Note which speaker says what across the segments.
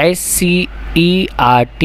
Speaker 1: SCERT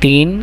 Speaker 1: 3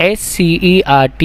Speaker 1: SCERT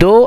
Speaker 1: 2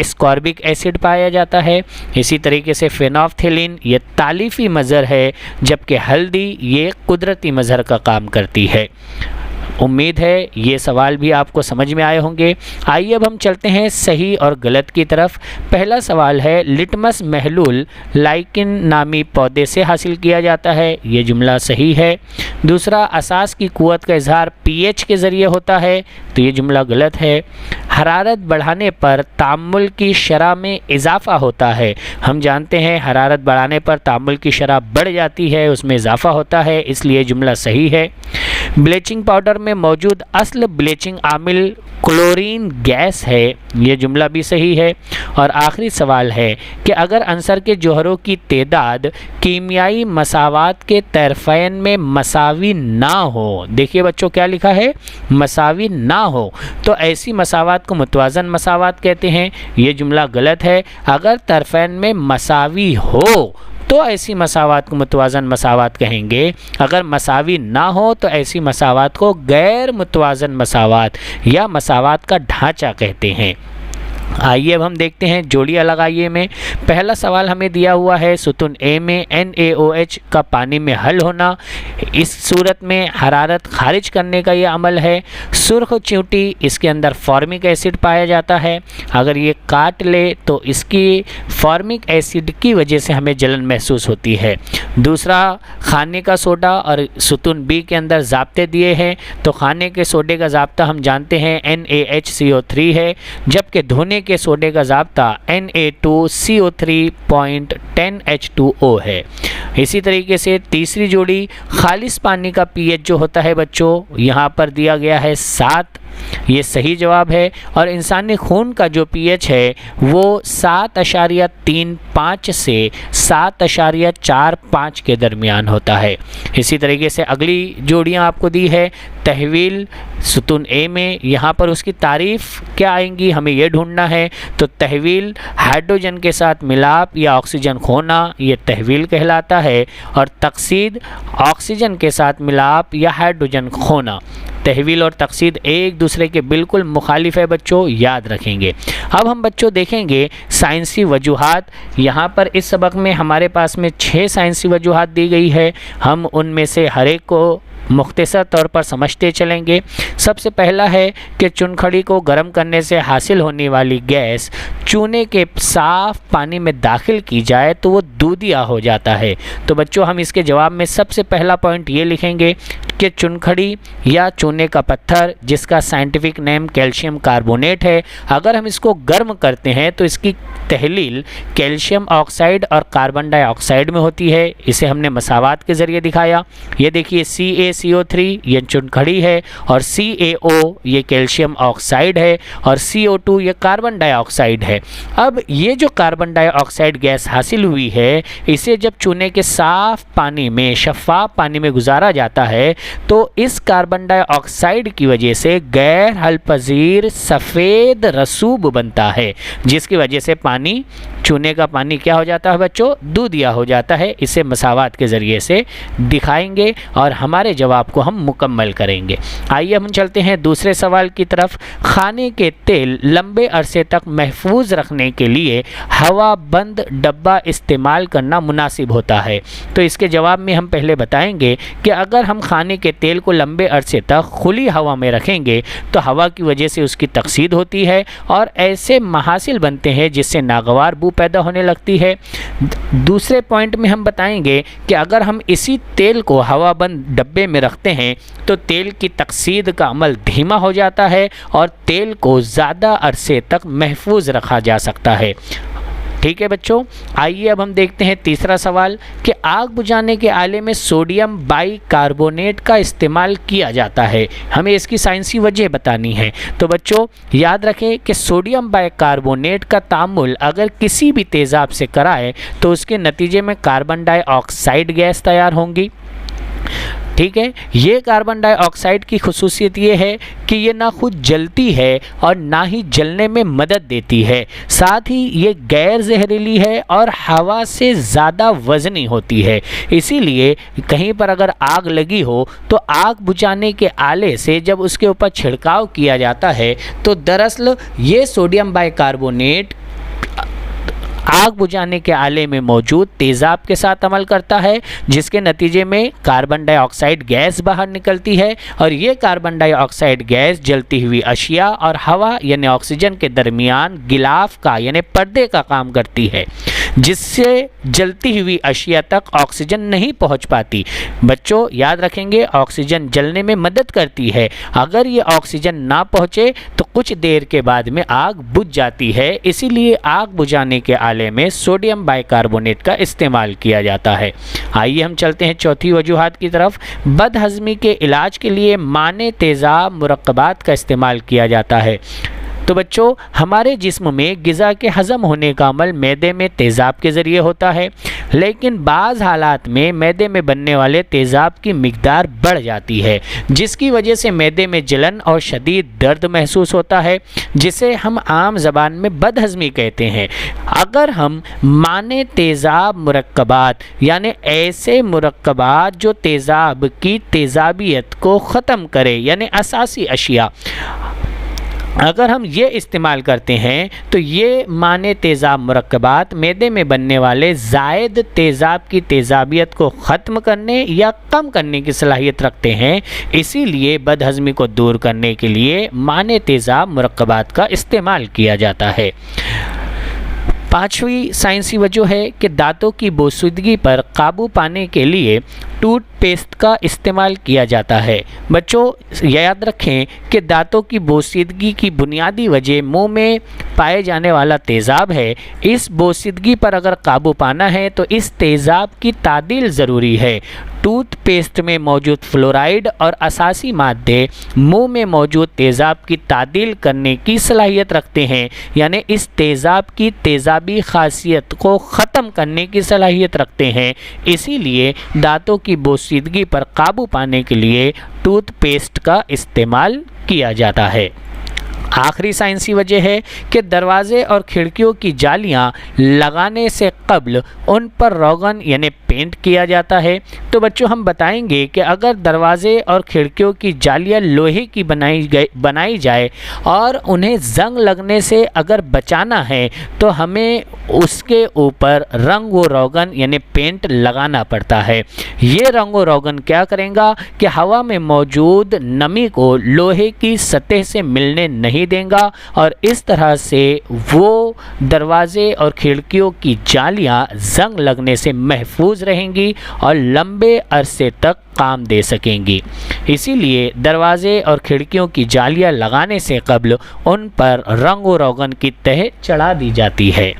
Speaker 1: ascorbic acid पाया जाता है। इसी तरीके से फेनोल्फथलीन ये तालीफी मज़र है, जबकि हल्दी ये कुदरती मज़र का काम करती है। उम्मीद है ये सवाल भी आपको समझ में आए होंगे। आइए अब हम चलते हैं सही और गलत की तरफ। पहला सवाल है, लिटमस महलूल लाइकिन नामी पौधे से हासिल किया जाता है। ये जुमला सही है। दूसरा, असास की कुव्वत का इजहार pH के ज़रिए होता है, तो ये जुमला गलत है। हरारत बढ़ाने पर तामुल की शरह में इजाफ़ा होता है। हम जानते हैं हरारत बढ़ाने पर तामुल की शरह बढ़ जाती है, उसमें इजाफ़ा होता है, इसलिए जुमला सही है। ब्लीचिंग पाउडर में मौजूद असल ब्लीचिंग आमिल क्लोरीन गैस है, ये जुमला भी सही है। और आखिरी सवाल है कि अगर अंसर के जौहरों की तादाद कीमियाई मसावात के तरफ़ैन में मसावी ना हो, देखिए बच्चों क्या लिखा है, मसावी ना हो, तो ऐसी मसावात को मुतवाज़न मसावात कहते हैं। ये जुमला गलत है। अगर तरफ़ैन में मसावी हो तो ऐसी मसावात को मुतवाज़न मसावात कहेंगे। अगर मसावी ना हो तो ऐसी मसावात को गैर मुतवाज़न मसावात या मसावात का ढांचा कहते हैं। आइए अब हम देखते हैं जोड़ियाँ लगाइए में। पहला सवाल हमें दिया हुआ है, सुतून ए में NaOH का पानी में हल होना, इस सूरत में हरारत खारिज करने का ये अमल है। सुर्ख चींटी, इसके अंदर फॉर्मिक एसिड पाया जाता है, अगर ये काट ले तो इसकी फॉर्मिक एसिड की वजह से हमें जलन महसूस होती है। दूसरा, खाने का सोडा, और सुतून बी के अंदर ज़ाब्ते दिए हैं, तो खाने के सोडे का ज़ाब्ता हम जानते हैं NaHCO3 है, जबकि धोने के सोडे का ज़ाब्ता Na2CO3.10H2O है। इसी तरीके से तीसरी जोड़ी, खालिस पानी का pH जो होता है बच्चों, यहाँ पर दिया गया है 7, ये सही जवाब है। और इंसानी खून का जो pH है वो 7.35 से 7.45 के दरमियान होता है। इसी तरीके से अगली जोड़ियाँ आपको दी है, तहवील सुतून ए में, यहाँ पर उसकी तारीफ़ क्या आएंगी हमें ये ढूंढना है। तो तहवील हाइड्रोजन के साथ मिलाप या ऑक्सीजन खोना, ये तहवील कहलाता है। और तकसीद ऑक्सीजन के साथ मिलाप या हाइड्रोजन खोना। तहवील और तकसीद एक दूसरे के बिल्कुल मुखालिफ है बच्चों, याद रखेंगे। अब हम बच्चों देखेंगे साइंसी वजूहात। यहाँ पर इस सबक में हमारे पास में 6 साइंसी वजूहात दी गई है, हम उनमें से हर एक को मुख्तसर तौर पर समझते चलेंगे। सबसे पहला है कि चुनखड़ी को गर्म करने से हासिल होने वाली गैस चूने के साफ़ पानी में दाखिल की जाए तो वो दूधिया हो जाता है। तो बच्चों हम इसके जवाब में सबसे पहला पॉइंट ये लिखेंगे कि चुनखड़ी या चूने का पत्थर, जिसका साइंटिफिक नेम कैल्शियम कार्बोनेट है, अगर हम इसको गर्म करते हैं तो इसकी तहलील कैल्शियम ऑक्साइड और कार्बन डाइऑक्साइड में होती है। इसे हमने मसावात के ज़रिए दिखाया। ये देखिए CaCO3 ये चुनखड़ी है, और CaO ये कैल्शियम ऑक्साइड है, और CO2 ये कार्बन डाइऑक्साइड है। अब ये जो कार्बन डाइऑक्साइड गैस हासिल हुई है, इसे जब चूने के साफ़ पानी में, शफ़ाफ पानी में गुजारा जाता है तो इस कार्बन डाइऑक्साइड की वजह से गैर हलपजीर सफ़ेद रसूब बनता है, जिसकी वजह से पानी, चूने का पानी क्या हो जाता है बच्चों, दूधिया हो जाता है। इसे मसावात के ज़रिए से दिखाएंगे और हमारे जवाब को हम मुकम्मल करेंगे। आइए हम चलते हैं दूसरे सवाल की तरफ। खाने के तेल लंबे अरसे तक महफूज रखने के लिए हवा बंद डब्बा इस्तेमाल करना मुनासिब होता है। तो इसके जवाब में हम पहले बताएंगे कि अगर हम खाने के तेल को लंबे अरसे तक खुली हवा में रखेंगे तो हवा की वजह से उसकी तकसीद होती है और ऐसे महासिल बनते हैं जिससे नागवार बू पैदा होने लगती है। दूसरे पॉइंट में हम बताएंगे कि अगर हम इसी तेल को हवाबंद डब्बे में रखते हैं तो तेल की तकसीद का अमल धीमा हो जाता है और तेल को ज़्यादा अरसे तक महफूज रखा जा सकता है। ठीक है बच्चों, आइए अब हम देखते हैं तीसरा सवाल कि आग बुझाने के आले में सोडियम बाइकार्बोनेट का इस्तेमाल किया जाता है, हमें इसकी साइंसी वजह बतानी है। तो बच्चों याद रखें कि सोडियम बाइकार्बोनेट का तामुल अगर किसी भी तेज़ाब से कराए तो उसके नतीजे में कार्बन डाइऑक्साइड गैस तैयार होंगी। ठीक है, ये कार्बन डाइऑक्साइड की खुसूसियत ये है कि ये ना खुद जलती है और ना ही जलने में मदद देती है, साथ ही ये गैर जहरीली है और हवा से ज़्यादा वज़नी होती है। इसीलिए कहीं पर अगर आग लगी हो तो आग बुझाने के आले से जब उसके ऊपर छिड़काव किया जाता है तो दरअसल ये सोडियम बाइकार्बोनेट आग बुझाने के आले में मौजूद तेज़ाब के साथ अमल करता है, जिसके नतीजे में कार्बन डाइऑक्साइड गैस बाहर निकलती है और ये कार्बन डाइऑक्साइड गैस जलती हुई अशिया और हवा यानी ऑक्सीजन के दरमियान गिलाफ का यानी पर्दे का काम करती है, जिससे जलती हुई अशिया तक ऑक्सीजन नहीं पहुंच पाती। बच्चों याद रखेंगे, ऑक्सीजन जलने में मदद करती है। अगर ये ऑक्सीजन ना पहुंचे तो कुछ देर के बाद में आग बुझ जाती है। इसीलिए आग बुझाने के आले में सोडियम बाइकार्बोनेट का इस्तेमाल किया जाता है। आइए हम चलते हैं चौथी वजूहात की तरफ। बदहज़मी के इलाज के लिए माने तेज़ाब मुरक्कबात का इस्तेमाल किया जाता है। तो बच्चों, हमारे जिस्म में ग़िज़ा के हज़म होने का अमल मैदे में तेज़ाब के ज़रिए होता है, लेकिन बाज़ हालात में मैदे में बनने वाले तेज़ाब की मिक़दार बढ़ जाती है, जिसकी वजह से मैदे में जलन और शदीद दर्द महसूस होता है, जिसे हम आम ज़बान में बदहज़मी कहते हैं। अगर हम माने तेज़ाब मुरक्कबात यानी ऐसे मुरक्कबात जो तेज़ाब की तेज़ाबियत को ख़त्म करे यानी असासी अशिया, अगर हम ये इस्तेमाल करते हैं तो ये माने तेज़ाब मुरक्कबात मैदे में बनने वाले ज़ायद तेज़ाब की तेज़ाबियत को ख़त्म करने या कम करने की सलाहियत रखते हैं। इसीलिए बदहज़मी को दूर करने के लिए माने तेज़ाब मुरक्कबात का इस्तेमाल किया जाता है। पाँचवीं साइंसी वजह है कि दांतों की बोसीदगी पर काबू पाने के लिए टूथपेस्ट का इस्तेमाल किया जाता है। बच्चों याद रखें कि दांतों की बोसीदगी की बुनियादी वजह मुंह में पाए जाने वाला तेज़ाब है। इस बोसीदगी पर अगर काबू पाना है तो इस तेज़ाब की तादील ज़रूरी है। टूथपेस्ट में मौजूद फ्लोराइड और असासी मादे मुंह में मौजूद तेज़ाब की तादील करने की सलाहियत रखते हैं, यानी इस तेज़ाब की तेज़ाबी ख़ासियत को ख़त्म करने की सलाहियत रखते हैं। इसीलिए दांतों की बोसीदगी पर काबू पाने के लिए टूथपेस्ट का इस्तेमाल किया जाता है। आखिरी साइंसी वजह है कि दरवाज़े और खिड़कियों की जालियां लगाने से कब्ल उन पर रोगन यानी पेंट किया जाता है। तो बच्चों हम बताएंगे कि अगर दरवाज़े और खिड़कियों की जालियां लोहे की बनाई जाए और उन्हें जंग लगने से अगर बचाना है तो हमें उसके ऊपर रंग व रोगन यानी पेंट लगाना पड़ता है। ये रंग व रोगन क्या करेगा कि हवा में मौजूद नमी को लोहे की सतह से मिलने नहीं देगा और इस तरह से वो दरवाजे और खिड़कियों की जालियां जंग लगने से महफूज रहेंगी और लंबे अरसे तक काम दे सकेंगी। इसीलिए दरवाजे और खिड़कियों की जालियां लगाने से कब्ल उन पर रंग व रोगन की तह चढ़ा दी जाती है।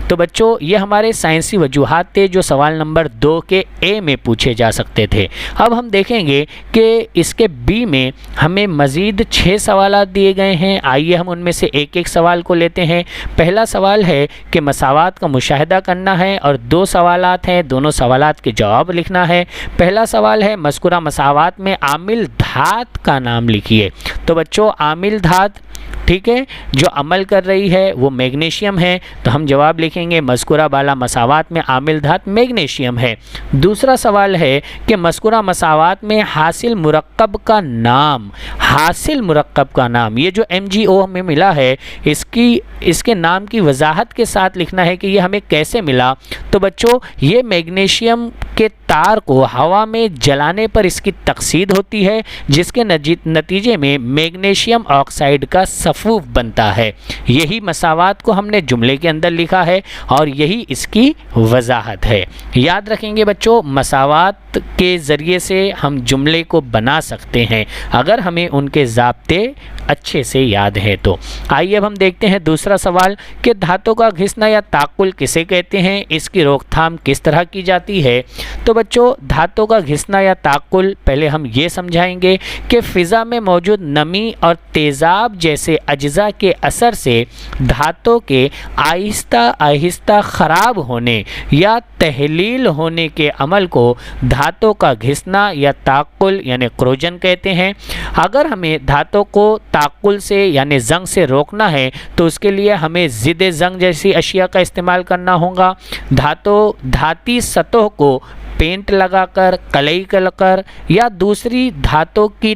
Speaker 1: तो बच्चों ये हमारे साइंसी वजूहात थे जो सवाल नंबर 2 के ए में पूछे जा सकते थे। अब हम देखेंगे कि इसके बी में हमें मज़ीद 6 सवाल दिए गए हैं। आइए हम उनमें से एक एक सवाल को लेते हैं। पहला सवाल है कि मसावात का मुशाहिदा करना है और 2 सवालात हैं, दोनों सवालात के जवाब लिखना है। पहला सवाल है मज़कूरा मसावात में आमिल धात का नाम लिखिए। तो बच्चों आमिल धात ठीक है जो अमल कर रही है वो मैग्नीशियम है, तो हम जवाब लिखेंगे मज़कूरा बाला मसावात में आमिल धात मैग्नीशियम है। दूसरा सवाल है कि मज़कूरा मसावात में हासिल मुरक्कब का नाम, हासिल मुरक्कब का नाम ये जो MgO हमें मिला है इसके नाम की वजाहत के साथ लिखना है कि ये हमें कैसे मिला। तो बच्चों ये मैग्नीशियम के तार को हवा में जलाने पर इसकी तकसीद होती है, जिसके नतीजे में मैग्नीशियम ऑक्साइड का सफ़ूफ बनता है। यही मसावात को हमने जुमले के अंदर लिखा है और यही इसकी वजाहत है। याद रखेंगे बच्चों मसावात के ज़रिए से हम जुमले को बना सकते हैं अगर हमें उनके ज़ाब्ते अच्छे से याद है तो। आइए अब हम देखते हैं दूसरा सवाल कि धातों का घिसना या ताकुल किसे कहते हैं, इसकी रोकथाम किस तरह की जाती है। तो बच्चों धातों का घिसना या ताकुल पहले हम ये समझाएंगे कि फ़िज़ा में मौजूद नमी और तेज़ाब जैसे अज्जा के असर से धातों के आहिस्ता आहिस्ता ख़राब होने या तहलील होने के अमल को धातों का घिसना या ताकुल यानी क्रोजन कहते हैं। अगर हमें धातों को ताकुल से यानी जंग से रोकना है तो उसके लिए हमें ज़िद जंग जैसी अशिया का इस्तेमाल करना होगा। धाती सतह को पेंट लगाकर, कलई कर या दूसरी धातों की